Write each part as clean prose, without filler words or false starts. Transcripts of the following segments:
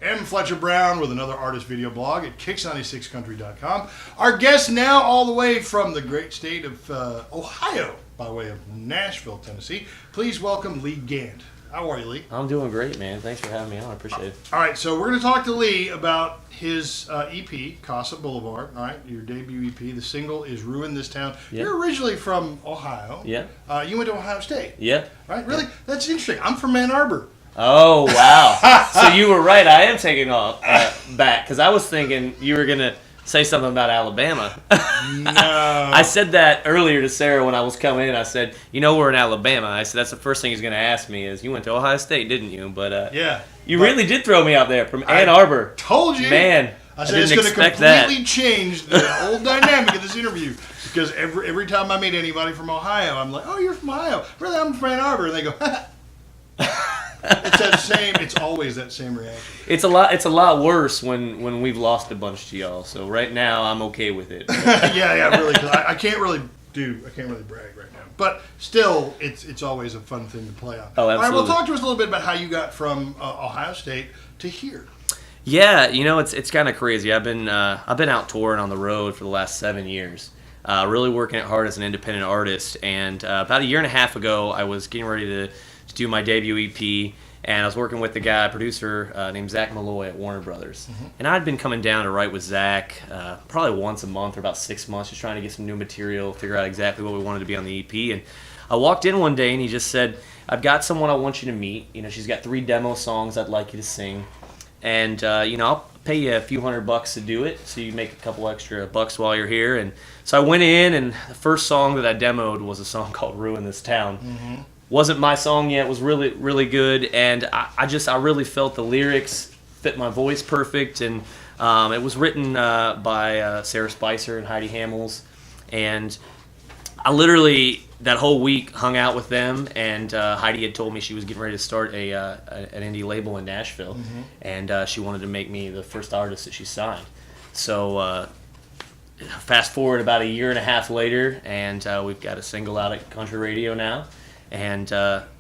I'm Fletcher Brown with another artist video blog at KIX96country.com. Our guest now all the way from the great state of Ohio by way of Nashville, Tennessee. Please welcome Lee Gantt. How are you, Lee? I'm doing great, man. Thanks for having me on. I appreciate it. All right, so we're going to talk to Lee about his EP, Casa Boulevard. All right, your debut EP. The single is Ruin This Town. Yeah. You're originally from Ohio. Yeah. You went to Ohio State. Yeah. Right? Really? That's interesting. I'm from Ann Arbor. Oh, wow. So you were right. I am taking off back because I was thinking you were going to say something about Alabama. No. I said that earlier to Sarah when I was coming in. I said, we're in Alabama. I said, that's the first thing he's going to ask me is, you went to Ohio State, didn't you? But yeah. You really did throw me out there from Ann Arbor. Told you. Man, I said it's going to completely change the whole dynamic of this interview because every time I meet anybody from Ohio, I'm like, oh, you're from Ohio. Really, I'm from Ann Arbor. And they go, it's always that same reaction. It's a lot worse when we've lost a bunch to y'all. So right now I'm okay with it. yeah, really. 'Cause I can't really brag right now. But still, it's always a fun thing to play on. Oh, absolutely. All right, well, talk to us a little bit about how you got from Ohio State to here. Yeah, it's kind of crazy. I've been out touring on the road for the last 7 years. Really working it hard as an independent artist. And about a year and a half ago, I was getting ready to do my debut EP, and I was working with a producer named Zach Malloy at Warner Brothers. Mm-hmm. And I'd been coming down to write with Zach probably once a month for about 6 months, just trying to get some new material, figure out exactly what we wanted to be on the EP. And I walked in one day, and he just said, I've got someone I want you to meet. She's got 3 demo songs I'd like you to sing. And, I'll pay you a few $100 to do it, so you make a couple extra bucks while you're here. And so I went in, and the first song that I demoed was a song called Ruin This Town. Mm-hmm. Wasn't my song yet. It was really, really good, and I really felt the lyrics fit my voice perfect, and it was written by Sarah Spicer and Heidi Hamels, and I literally that whole week hung out with them, and Heidi had told me she was getting ready to start an indie label in Nashville, mm-hmm. and she wanted to make me the first artist that she signed. So fast forward about a year and a half later, and we've got a single out at country radio now. And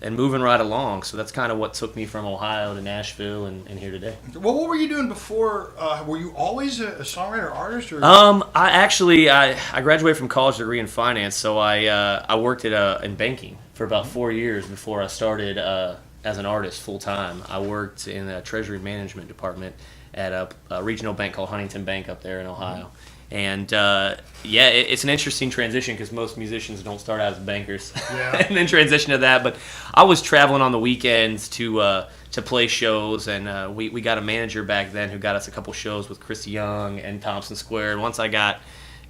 moving right along. So that's kind of what took me from Ohio to Nashville and here today. Well, what were you doing before? Were you always a songwriter, artist? Or? I graduated from college degree in finance, so I worked in banking for about 4 years before I started as an artist full time. I worked in the treasury management department at a regional bank called Huntington Bank up there in Ohio. Mm-hmm. And it's an interesting transition because most musicians don't start out as bankers and then transition to that. But I was traveling on the weekends to play shows, and we got a manager back then who got us a couple shows with Chris Young and Thompson Square. And once I got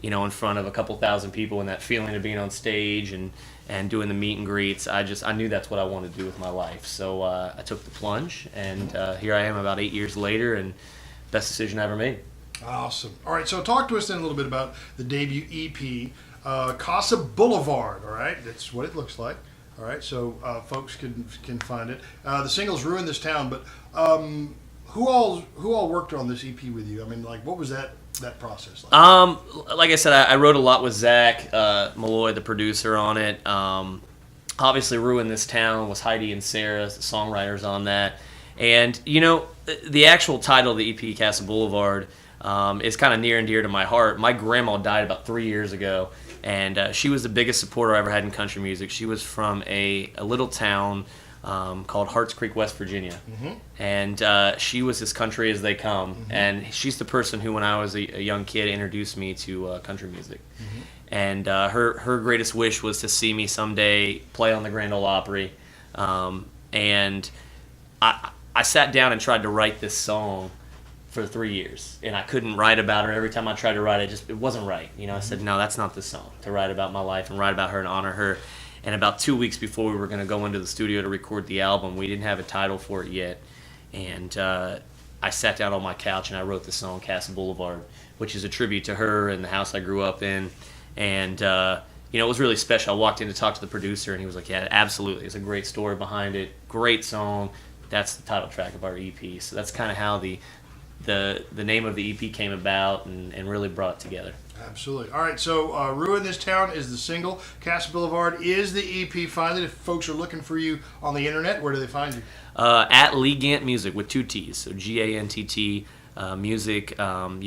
in front of a couple thousand people and that feeling of being on stage and doing the meet and greets, I knew that's what I wanted to do with my life. So I took the plunge, and here I am about 8 years later, and best decision I ever made. Awesome. All right, so talk to us then a little bit about the debut EP, Casa Boulevard. All right, that's what it looks like. All right, so folks can find it. The single's Ruin This Town, but who all worked on this EP with you? I mean, like, what was that process like? Like I said, I wrote a lot with Zach Malloy, the producer, on it. Obviously, Ruin This Town was Heidi and Sarah, the songwriters on that. And, the actual title of the EP, Casa Boulevard, is kind of near and dear to my heart. My grandma died about 3 years ago, and she was the biggest supporter I ever had in country music. She was from a little town called Harts Creek, West Virginia, mm-hmm. and she was as country as they come. Mm-hmm. And she's the person who, when I was a young kid, introduced me to country music. Mm-hmm. And her greatest wish was to see me someday play on the Grand Ole Opry. And I sat down and tried to write this song for 3 years, and I couldn't write about her. Every time I tried to write it wasn't right. I said, no, that's not the song to write about my life and write about her and honor her. And about 2 weeks before we were going to go into the studio to record the album, we didn't have a title for it yet. And I sat down on my couch and I wrote the song Casa Boulevard, which is a tribute to her and the house I grew up in. And it was really special. I walked in to talk to the producer, and he was like, yeah, absolutely. It's a great story behind it. Great song. That's the title track of our EP. So that's kind of how the name of the EP came about and really brought it together. Absolutely. All right, so Ruin This Town is the single. Casa Boulevard is the EP. Find it if folks are looking for you on the internet. Where do they find you? At Lee Gantt Music with 2 T's, so Gantt music. You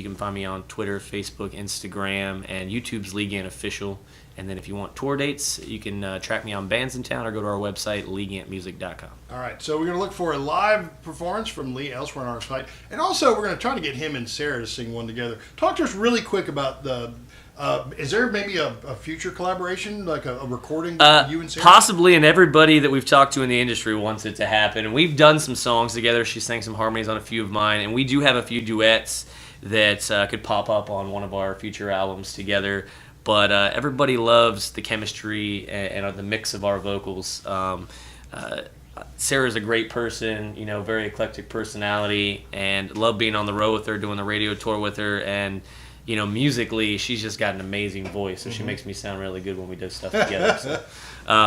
can find me on Twitter, Facebook, Instagram, and YouTube's Lee Gantt Official. And then if you want tour dates, you can track me on bands in town or go to our website, leeganttmusic.com. All right, so we're going to look for a live performance from Lee elsewhere on our site. And also, we're going to try to get him and Sarah to sing one together. Talk to us really quick about the... is there maybe a future collaboration, like a recording with you and Sarah? Possibly, and everybody that we've talked to in the industry wants it to happen. And we've done some songs together. She sang some harmonies on a few of mine, and we do have a few duets that could pop up on one of our future albums together. But everybody loves the chemistry and the mix of our vocals. Sarah's a great person, very eclectic personality, and love being on the road with her, doing the radio tour with her, and musically, she's just got an amazing voice, so she makes me sound really good when we do stuff together.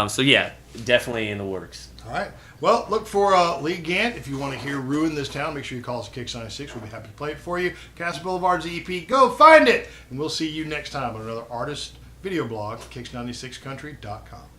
So yeah, definitely in the works. All right. Well, look for Lee Gantt. If you want to hear Ruin This Town, make sure you call us at KIX96. We'll be happy to play it for you. Casa Boulevard's EP. Go find it! And we'll see you next time on another artist video blog, KIX96country.com.